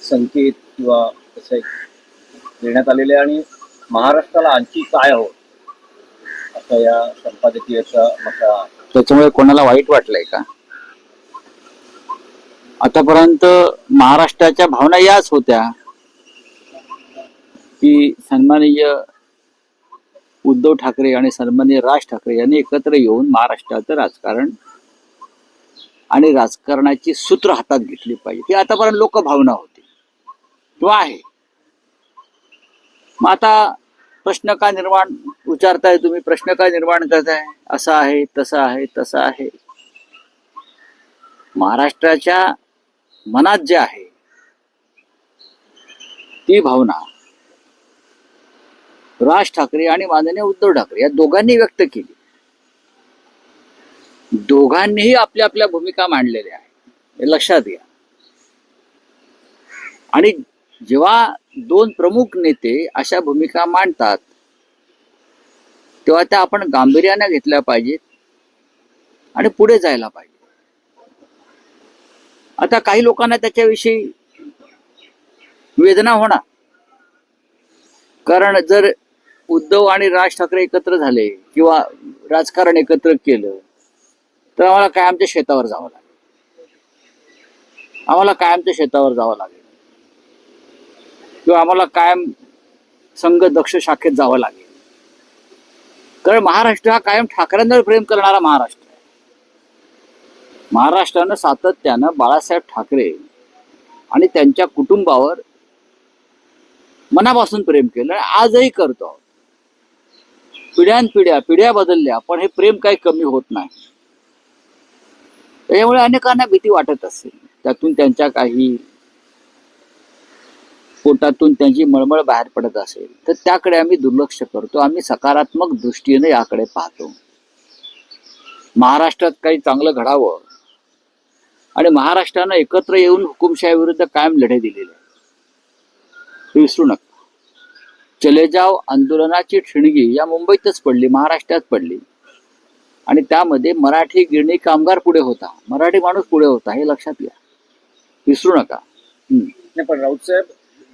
संकेत किंवा असं एक देण्यात आलेले आणि महाराष्ट्राला आणखी काय हवं असं या संपादकीयाचा म्हटलं आहे. त्याच्यामुळे कोणाला वाईट वाटलंय का? आतापर्यंत महाराष्ट्राच्या भावना याच होत्या की सन्माननीय उद्धव ठाकरे आणि सन्माननीय राज ठाकरे यांनी एकत्र येऊन महाराष्ट्राचं राजकारण आणि राजकारणाची सूत्र हातात घेतली पाहिजे. ही आतापर्यंत लोक भावना होती किंवा आहे. मग आता प्रश्न का निर्माण विचारताय तुम्ही? प्रश्न का निर्माण करताय? असं आहे, तसं आहे, तसं आहे. महाराष्ट्राच्या मनात जे आहे ती भावना राज ठाकरे आणि माननीय उद्धव ठाकरे या दोघांनी व्यक्त केली. दोघांनीही आपल्या आपल्या भूमिका मांडलेल्या आहेत, हे लक्षात घ्या. आणि जेव्हा दोन प्रमुख नेते अशा भूमिका मांडतात तेव्हा त्या आपण गांभीर्याने घेतल्या पाहिजेत आणि पुढे जायला पाहिजे. आता काही लोकांना त्याच्याविषयी वेदना होणार, कारण जर उद्धव आणि राज ठाकरे एकत्र झाले किंवा राजकारण एकत्र केलं तर आम्हाला कायमच्या शेतावर जावं लागेल, आम्हाला कायमच्या शेतावर जावं लागेल किंवा आम्हाला कायम संघ दक्ष शाखेत जावं लागेल. कारण महाराष्ट्र हा कायम ठाकरेंवर प्रेम करणारा महाराष्ट्र आहे. महाराष्ट्रानं सातत्यानं बाळासाहेब ठाकरे आणि त्यांच्या कुटुंबावर मनापासून प्रेम केलं, आजही करतो. पिढ्या बदलल्या पण हे प्रेम काही कमी होत नाही. त्यामुळे अनेकांना भीती वाटत असेल, त्यातून त्यांच्या काही पोटातून त्यांची मळमळ बाहेर पडत असेल तर त्याकडे आम्ही दुर्लक्ष करतो. आम्ही सकारात्मक दृष्टीने याकडे पाहतो. महाराष्ट्रात काही चांगलं घडावं आणि महाराष्ट्रानं एकत्र येऊन हुकुमशाही विरुद्ध कायम लढे दिलेले हे विसरू नका. चले जाव आंदोलनाची ठिणगी या मुंबईतच पडली, महाराष्ट्रात पडली आणि त्यामध्ये मराठी गिरणी कामगार पुढे होता, मराठी माणूस पुढे होता, हे लक्षात घ्या, विसरू नका. नाही पण राऊत साहेब,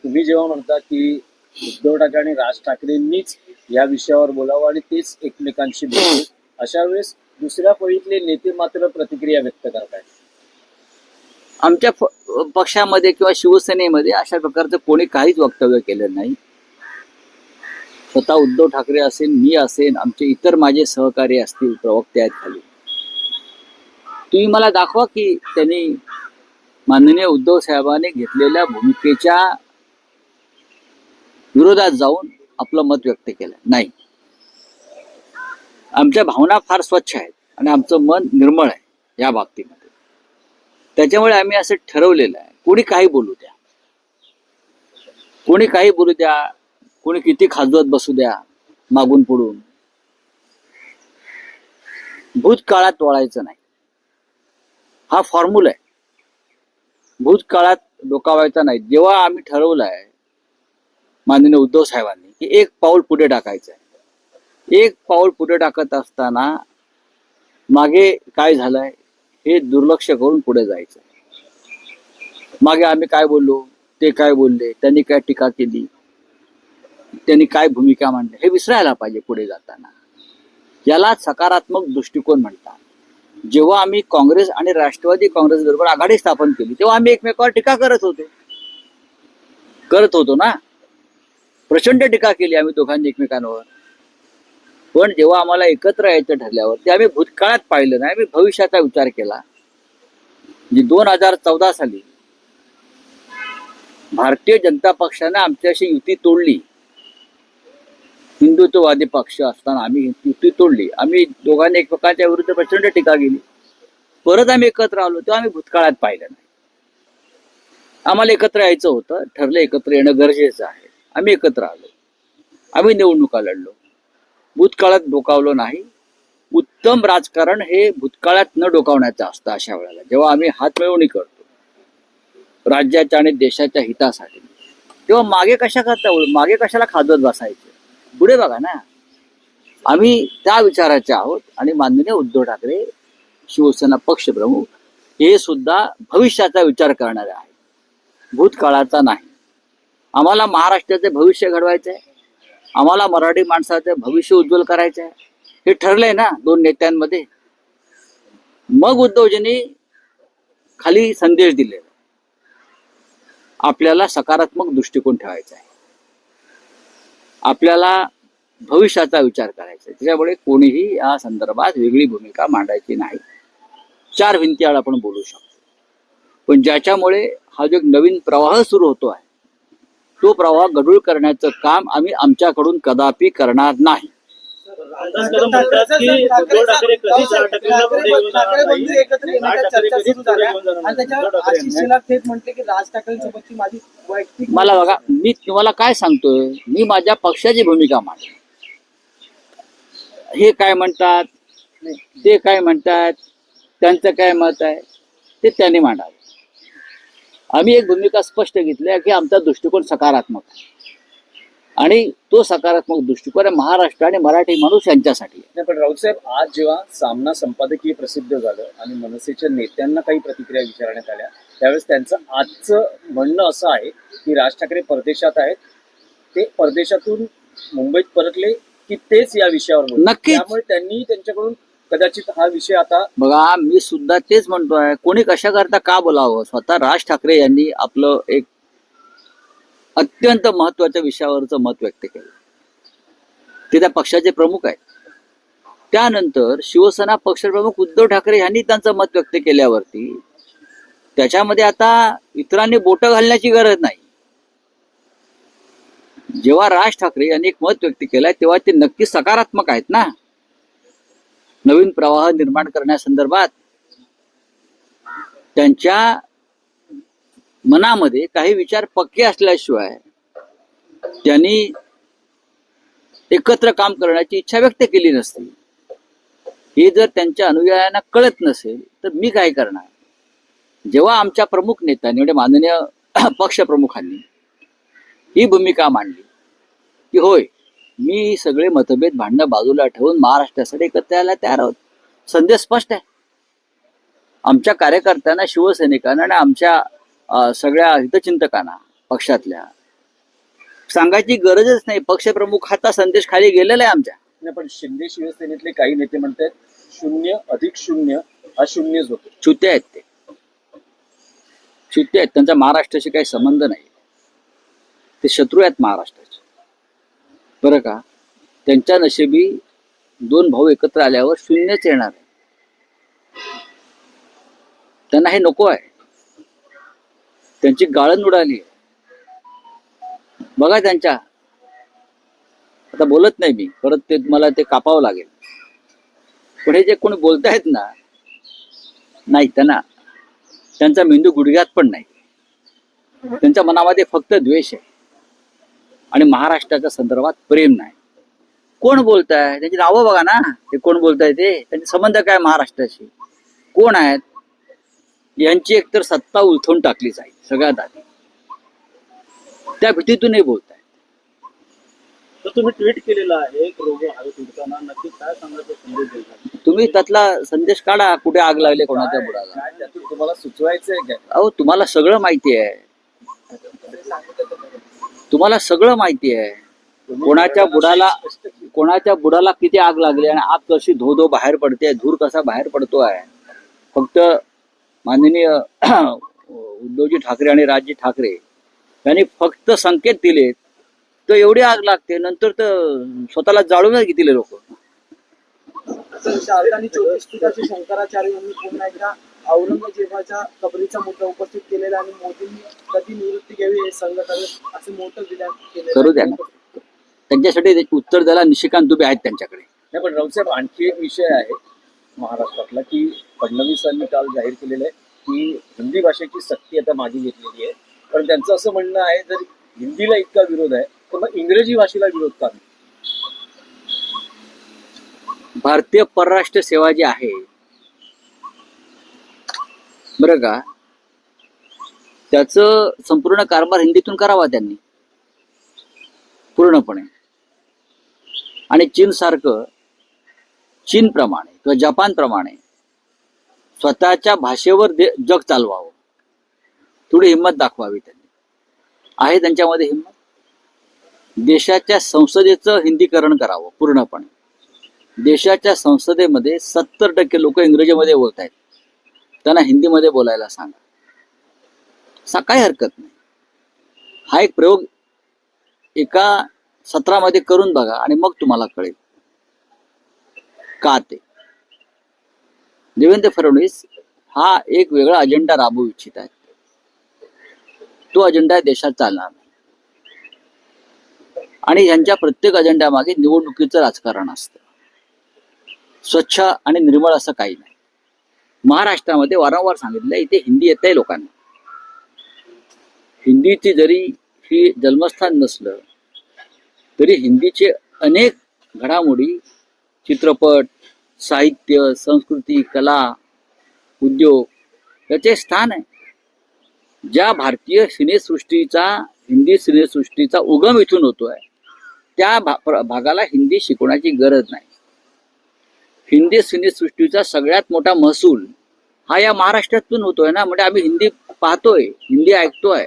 तुम्ही जेव्हा म्हणता की उद्धव ठाकरे आणि राज ठाकरेंनीच या विषयावर बोलावं आणि तेच एकमेकांशी बोलतील, अशा वेळेस दुसऱ्या फळीतले नेते मात्र प्रतिक्रिया व्यक्त करतायत. आमच्या पक्षामध्ये किंवा शिवसेनेमध्ये अशा प्रकारचं कोणी काहीच वक्तव्य केलं नाही. स्वतः उद्धव ठाकरे असेल, मी असेल, आमचे इतर माझे सहकारी असतील, प्रवक्ते आहेत खाली, तुम्ही मला दाखवा की त्यांनी माननीय उद्धव साहेबांनी घेतलेल्या भूमिकेच्या विरोधात जाऊन आपलं मत व्यक्त केलं. नाही, आमच्या भावना फार स्वच्छ आहेत आणि आमचं मन निर्मळ आहे या बाबतीमध्ये. त्याच्यामुळे आम्ही असं ठरवलेलं आहे, कोणी काही बोलू द्या, कोणी काही बोलू द्या, कोणी किती खाजवत बसू द्या मागून पुढून, भूतकाळात वळायचं नाही. हा फॉर्म्युला आहे, भूतकाळात डोकावायचा नाही. जेव्हा आम्ही ठरवलं आहे माननीय उद्धव साहेबांनी की एक पाऊल पुढे टाकायचं आहे, एक पाऊल पुढे टाकत असताना मागे काय झालंय हे दुर्लक्ष करून पुढे जायचं. मागे आम्ही काय बोललो, ते काय बोलले, त्यांनी काय टीका केली, त्यांनी काय भूमिका मांडली, हे विसरायला पाहिजे पुढे जाताना. याला सकारात्मक दृष्टिकोन म्हणतात. जेव्हा आम्ही काँग्रेस आणि राष्ट्रवादी काँग्रेस बरोबर आघाडी स्थापन केली तेव्हा आम्ही एकमेकावर टीका करत होतो ना, प्रचंड टीका केली आम्ही दोघांनी एकमेकांवर. पण जेव्हा आम्हाला एकत्र यायचं ठरल्यावर ते आम्ही भूतकाळात पाहिलं नाही, आम्ही भविष्याचा विचार केला. 2014 साली भारतीय जनता पक्षाने आमच्याशी युती तोडली, हिंदुत्ववादी पक्ष असताना आम्ही युती तोडली. आम्ही दोघांनी एकमेकांच्या विरुद्ध प्रचंड टीका केली. परत आम्ही एकत्र आलो तेव्हा आम्ही भूतकाळात पाहिलं नाही. आम्हाला एकत्र यायचं होतं, ठरलं एकत्र येणं गरजेचं आहे, आम्ही एकत्र आलो, आम्ही निवडणुका लढलो, भूतकाळात डोकावलो नाही. उत्तम राजकारण हे भूतकाळात न डोकावण्याचं असतं. अशा वेळेला जेव्हा आम्ही हात मिळवणी करतो राज्याच्या आणि देशाच्या हितासाठी, तेव्हा मागे कशाला खाजवत बसायचं, पुढे बघा ना. आम्ही त्या विचाराचे आहोत आणि माननीय उद्धव ठाकरे शिवसेना पक्षप्रमुख हे सुद्धा भविष्याचा विचार करणारे आहेत. भूतकाळाचा नाही. आम्हाला महाराष्ट्राचे भविष्य घडवायचं आहे, आम्हाला मराठी माणसाचं भविष्य उज्ज्वल करायचं आहे. हे ठरलंय ना दोन नेत्यांमध्ये. मग उद्धवजींनी खाली संदेश दिले, आपल्याला सकारात्मक दृष्टिकोन ठेवायचा आहे, आपल्याला भविष्याचा विचार करायचा आहे. त्याच्यामुळे कोणीही या संदर्भात वेगळी भूमिका मांडायची नाही. चार भिंतीआड आपण बोलू शकतो, पण ज्याच्यामुळे हा जो नवीन प्रवाह सुरू होतो आहे तो प्रवाह गढूळ करण्याचं काम आम्ही आमच्याकडून कदापि करणार नाही. अंदाज कदम म्हणतात की उद्धव ठाकरे कधीच राज ठाकरेंना पुढे घेऊन जाणार नाही. राज ठाकरे कधीच पुढे घेऊन जाणार नाही. उद्धव ठाकरे म्हटले की राज ठाकरेंसोबतची माझी वैयक्तिक मला बघा, मी तुम्हाला काय सांगतोय, मी माझ्या पक्षाची भूमिका मांडतो. हे काय म्हणतात, ते काय म्हणतात, त्यांचं काय मत आहे ते त्यांनी मांडावं. आम्ही एक भूमिका स्पष्ट घेतली आहे की आमचा दृष्टिकोन सकारात्मक आहे, आणि तो सकारात्मक दृष्टिकोन आहे महाराष्ट्र आणि मराठी माणूस यांच्यासाठी आहे. नाही, पण राऊत साहेब, आज जेव्हा सामना संपादकीय प्रसिद्ध झालं आणि मनसेच्या नेत्यांना काही प्रतिक्रिया विचारण्यात आल्या, त्यावेळेस त्यांचं आजचं म्हणणं असं आहे की राज ठाकरे परदेशात आहेत, ते परदेशातून मुंबईत परतले की तेच या विषयावर बोलले. नक्कीच. त्यामुळे त्यांनी त्यांच्याकडून कदाचित हा विषय आता बघा, मी सुद्धा तेच म्हणतोय, कोणी कशा करता का बोलावं. स्वतः राज ठाकरे यांनी आपलं एक अत्यंत महत्वाच्या विषयावरचं मत व्यक्त केलं. ते त्या पक्षाचे प्रमुख आहेत. त्यानंतर शिवसेना पक्षप्रमुख उद्धव ठाकरे यांनी त्यांचं मत व्यक्त केल्यावरती त्याच्यामध्ये आता इतरांनी बोटं घालण्याची गरज नाही. जेव्हा राज ठाकरे यांनी एक मत व्यक्त केलंय तेव्हा ते नक्की सकारात्मक आहेत ना. नवीन प्रवाह निर्माण करण्यासंदर्भात त्यांच्या मनामध्ये काही विचार पक्के असल्याशिवाय त्यांनी एकत्र काम करण्याची इच्छा व्यक्त केली नसती. हे जर त्यांच्या अनुयायांना कळत नसेल तर मी काय करणार. जेव्हा आमच्या प्रमुख नेत्यांनी म्हणजे माननीय पक्षप्रमुखांनी ही भूमिका मांडली की होय, मी सगळे मतभेद भांडणं बाजूला ठेवून महाराष्ट्रासाठी एकत्र यायला तयार आहोत, संदेश स्पष्ट आहे. आमच्या कार्यकर्त्यांना, शिवसैनिकांना आणि आमच्या सगळ्या हितचिंतकांना पक्षातल्या सांगायची गरजच नाही. पक्षप्रमुखाचा संदेश खाली गेलेला आहे आमच्या. नाही, पण शिंदे शिवसेनेतले काही नेते म्हणतात 0+0 हा शून्यच होतो. चुत्या आहेत ते, चुत्या आहेत. त्यांचा महाराष्ट्राशी काही संबंध नाही. ते शत्रू आहेत महाराष्ट्राचे, बरं का. त्यांच्या नशिबी दोन भाऊ एकत्र आल्यावर शून्यच येणार आहे. त्यांना हे नको आहे. त्यांची गाळण उडाली आहे. बघा त्यांच्या, आता बोलत नाही मी, परत ते मला ते कापावं लागेल. पण हे जे कोणी बोलतायत ना, नाही, त्यांचा मेंदू गुडघ्यात पण नाही. त्यांच्या मनामध्ये फक्त द्वेष आहे आणि महाराष्ट्राच्या संदर्भात प्रेम नाही. कोण बोलताय, त्यांची नावं बघा ना. ते कोण बोलताय, ते त्यांचे संबंध काय महाराष्ट्राशी, कोण आहेत. यांची एकतर सत्ता उलथून टाकली जाईल सगळ्यात आधी, त्या भीतीतूनही बोलताय. तर तुम्ही ट्विट केलेलं आहे एक रोग हवे तुडताना, नक्की काय सांगायचं संदेश द्यायचा. तुम्ही त्यातला संदेश काढा, कुठे आग लागली कोणाच्या बुडाला. काय त्यातून तुम्हाला सुचवायचंय काय? अहो, तुम्हाला सगळं माहिती आहे. तुम्हाला सगळं माहिती आहे. कोणाच्या बुडाला किती आग लागली आणि आग कशी धो धो बाहेर पडते, धूर कसा बाहेर पडतो आहे. फक्त माननीय उद्धवजी ठाकरे आणि राजजी ठाकरे यांनी फक्त संकेत दिले तर एवढी आग लागते. नंतर तर स्वतःला जाळूनच घेतील लोक. शारदानी 24 फुटाचे शंकराचार्य यांनी पुन्हा एकदा औरंगजेबाच्या कबरीचा मुद्दा उपस्थित केलेला आणि मोदींनी कधी निवृत्ती घ्यावी हे संघटना असं मोठं विधान केलं. करू द्या ना, त्यांच्यासाठी त्याची उत्तर द्यायला निशिकांत दुबे आहेत त्यांच्याकडे. नाही, पण राऊत साहेब, आणखी एक विषय आहे महाराष्ट्रातला की फडणवीसांनी काल जाहीर केलेलं आहे की हिंदी भाषेची सक्ती आता मागे घेतलेली आहे. पण त्यांचं असं म्हणणं आहे, जर हिंदीला इतका विरोध आहे तर मग इंग्रजी भाषेला विरोध का नाही? भारतीय परराष्ट्र सेवा जी आहे, बरं का, त्याचं संपूर्ण कारभार हिंदीतून करावा त्यांनी पूर्णपणे. आणि चीनप्रमाणे किंवा जपानप्रमाणे स्वतःच्या भाषेवर जग चालवावं, थोडी हिंमत दाखवावी त्यांनी. आहे त्यांच्यामध्ये हिंमत? देशाच्या संसदेचं हिंदीकरण करावं पूर्णपणे. देशाच्या संसदेमध्ये 70% लोक इंग्रजीमध्ये बोलत आहेत, त्यांना हिंदीमध्ये बोलायला सांगा. काही हरकत नाही. हा एक प्रयोग एका सत्रामध्ये करून बघा आणि मग तुम्हाला कळेल का ते. देवेंद्र फडणवीस हा एक वेगळा अजेंडा राबवू इच्छित आहेत. तो अजेंडा देशात चालणार नाही आणि यांच्या प्रत्येक अजेंड्यामागे निवडणुकीचं राजकारण असतं. स्वच्छ आणि निर्मळ असं काही नाही. महाराष्ट्रामध्ये वारंवार सांगितलं, इथे हिंदी येतंय लोकांना. हिंदीची जरी ही जन्मस्थान नसलं तरी हिंदीचे अनेक घडामोडी, चित्रपट, साहित्य, संस्कृती, कला, उद्योग याचे स्थान आहे. ज्या भारतीय सिनेसृष्टीचा, हिंदी सिनेसृष्टीचा उगम इथून होतोय, त्या भागाला हिंदी शिकवण्याची गरज नाही. हिंदी सिनेसृष्टीचा सगळ्यात मोठा महसूल हा या महाराष्ट्रातून होतोय ना. म्हणजे आम्ही हिंदी पाहतोय, हिंदी ऐकतोय,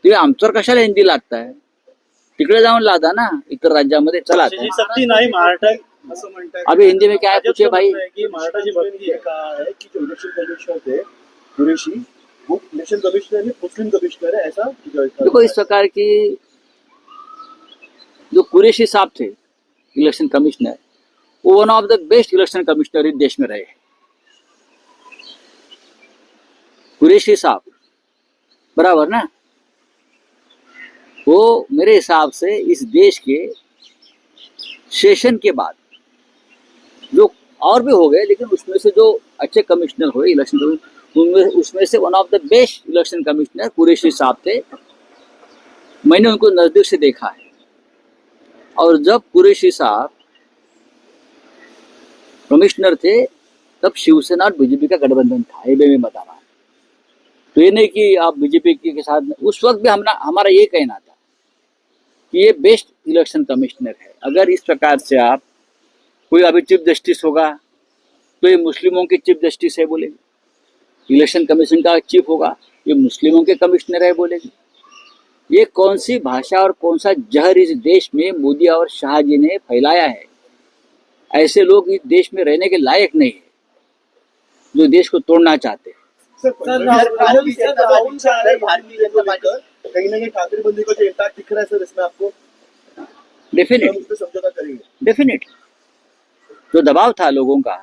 तुम्ही आमच्यावर कशाला हिंदी लादताय? तिकडे जाऊन लादा ना, इतर राज्यामध्ये. चला जी सक्ती नाही महाराष्ट्रात असं म्हणतात. अभी हिंदी में क्या है पूछे भाई. की महाराष्ट्राची भक्ती आहे है कि जो इलेक्शन कमिश्नर थे कुरैशी, वो इलेक्शन कमिश्नर है, मुस्लिम कमिश्नर है, ऐसा देखो इस प्रकार की जो कुरैशी साहब थे इलेक्शन कमिश्नर, वो one of the best election commissioner इस देश में रहे. कुरैशी साहब, बराबर ना. वो मेरे हिसाब से इस देश के सेशन के बाद जो और भी हो गए, लेकिन उसमें से जो अच्छे कमिश्नर हुए इलेक्शन कमिश्नर, उसमें से one of the best election commissioner Qureshi साहब थे. मैंने उनको नजदीक से देखा है. और जब कुरैशी साहब कमिश्नर थे तब शिवसेना और बीजेपी का गठबंधन था. ये मैं बता रहा हूं. तो ये नहीं कि आप बीजेपी के साथ, उस वक्त भी हमारा ये कहना था कि ये बेस्ट इलेक्शन कमिश्नर है. अगर इस प्रकार से आप, कोई अभी चीफ जस्टिस होगा तो ये मुस्लिमों के चीफ जस्टिस है बोलेंगे, इलेक्शन कमीशन का चीफ होगा ये मुस्लिमों के कमिश्नर है बोलेंगे. ये कौन सी भाषा और कौन सा जहर इस देश में मोदी और शाह जी ने फैलाया है. ऐसे लोग इस देश में रहने के लायक नहीं है, जो देश को तोड़ना चाहते हैं. भारतीय जनता पार्टी कहीं ना कहीं ठाकरे बंदी का जो इम्पैक्ट दिख रहा है सर, इसमें आपको डेफिनेटली, उस पर समझौता करेंगे? डेफिनेटली. जो दबाव था लोगों का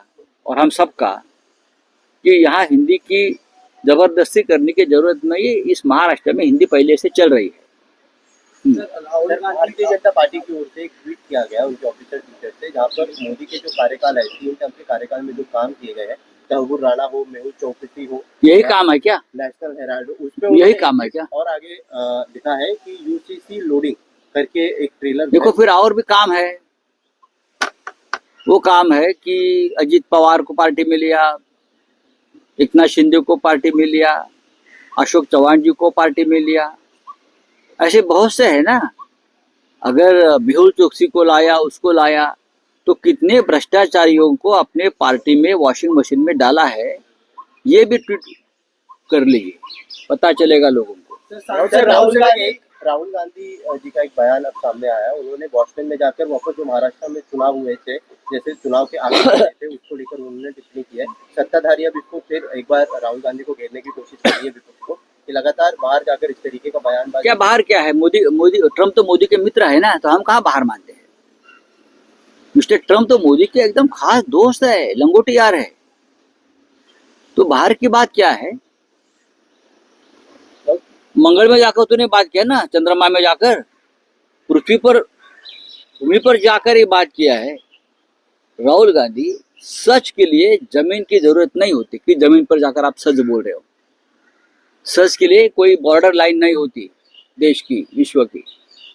और हम सब का कि यहाँ हिंदी की जबरदस्ती करने की जरूरत नहीं है. इस महाराष्ट्र में हिंदी पहले से चल रही है. भारतीय जनता पार्टी की ओर से एक ट्वीट किया गया उनके ऑफिशियल ट्विटर से, जहाँ पर मोदी के जो कार्यकाल है, 3 टर्म के कार्यकाल में जो काम किए गए हैं, तहवुर राणा हो, मेहुल चौकसी हो, यही काम है क्या? नेशनल हेराल्ड, यही काम है क्या? और आगे लिखा है कि यूसीसी लोडिंग करके एक ट्रेलर. देखो फिर और भी काम है. वो काम है कि अजीत पवार को पार्टी में लिया, एकनाथ शिंदे को पार्टी में लिया, अशोक चौहान जी को पार्टी में लिया. ऐसे बहुत से है ना. अगर मेहुल चोकसी को लाया, उसको लाया, तो कितने भ्रष्टाचारियों को अपने पार्टी में वॉशिंग मशीन में डाला है, ये भी ट्वीट कर लीजिए, पता चलेगा लोगों को. राहुल गांधी जी का एक बयान अब सामने आया. उन्होंने बॉस्टन में जाकर वापस जो महाराष्ट्र में चुनाव हुए थे, जैसे चुनाव के आगे थे, उसको लेकर उन्होंने टिप्पणी की है. सत्ताधारी अब इसको फिर एक बार राहुल गांधी को घेरने की कोशिश कर रही है विपक्ष को, कि लगातार बाहर जाकर इस तरीके का बयान. क्या बाहर क्या है? मोदी ट्रम्प तो मोदी के मित्र है ना, तो हम कहाँ बाहर मानते हैं. मिस्टर ट्रम्प तो मोदी के एकदम खास दोस्त है, लंगोटी यार है. तो बाहर की बात क्या है? मंगल में जाकर तूने बात किया ना, चंद्रमा में जाकर, पृथ्वी पर, भूमि पर जाकर ये बात किया है. राहुल गांधी, सच के लिए जमीन की जरूरत नहीं होती कि जमीन पर जाकर आप सच बोल रहे हो. सच के लिए कोई बॉर्डर लाइन नहीं होती देश की, विश्व की.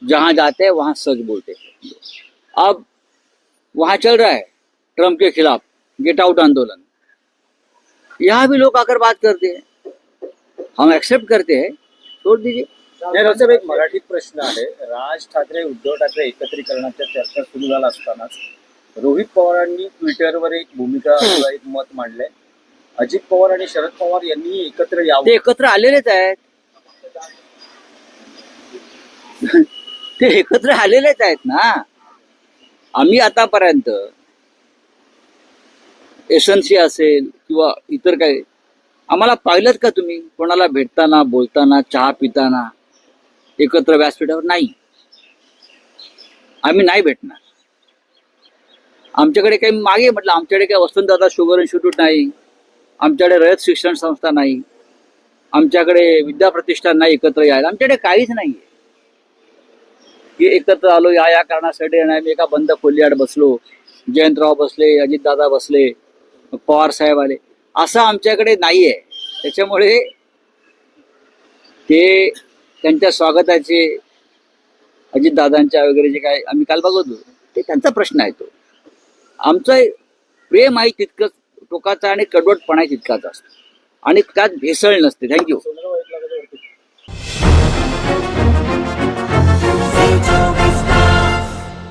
जहां जाते हैं वहां सच बोलते हैं. अब वहां चल रहा है ट्रम्प के खिलाफ गेट आउट आंदोलन. यहाँ भी लोग आकर बात करते हैं, हम एक्सेप्ट करते हैं, छोड़ दीजिए. साहेब, एक मराठीत प्रश्न आहे. राज ठाकरे उद्धव ठाकरे एकत्रीकरणाच्या चर्चा सुरू झाला असतानाच रोहित पवारांनी ट्विटरवर एक भूमिका किंवा एक मत मांडलंय. अजित पवार आणि शरद पवार यांनी एकत्र यावं. ते एकत्र आलेलेच आहेत. ते एकत्र आलेलेच आहेत ना. आम्ही आतापर्यंत एसएनसी असेल किंवा इतर काही, आम्हाला पाहिलं का तुम्ही कोणाला भेटताना, बोलताना, चहा पिताना एकत्र व्यासपीठावर? नाही, आम्ही नाही भेटणार. आमच्याकडे काही मागे म्हटलं, आमच्याकडे काही वसंतदादा शुगर इन्स्टिट्यूट नाही, आमच्याकडे रयत शिक्षण संस्था नाही, आमच्याकडे विद्या प्रतिष्ठान नाही एकत्र यायला, आमच्याकडे काहीच नाहीये की एकत्र आलो या कारणासाठी. आणि आम्ही एका बंद खोलीआड बसलो, जयंतराव बसले, अजितदादा बसले, पवार साहेब आले, असं आमच्याकडे नाहीये. त्याच्यामुळे ते त्यांच्या स्वागताचे, अजितदादांच्या वगैरे जे काय आम्ही काल बघतो, ते त्यांचा प्रश्न आहे. तो आमचं प्रेम आहे तितकंच टोकाचा आणि कडवटपणा तितकाच असतो आणि त्यात भेसळ नसते. थँक्यू.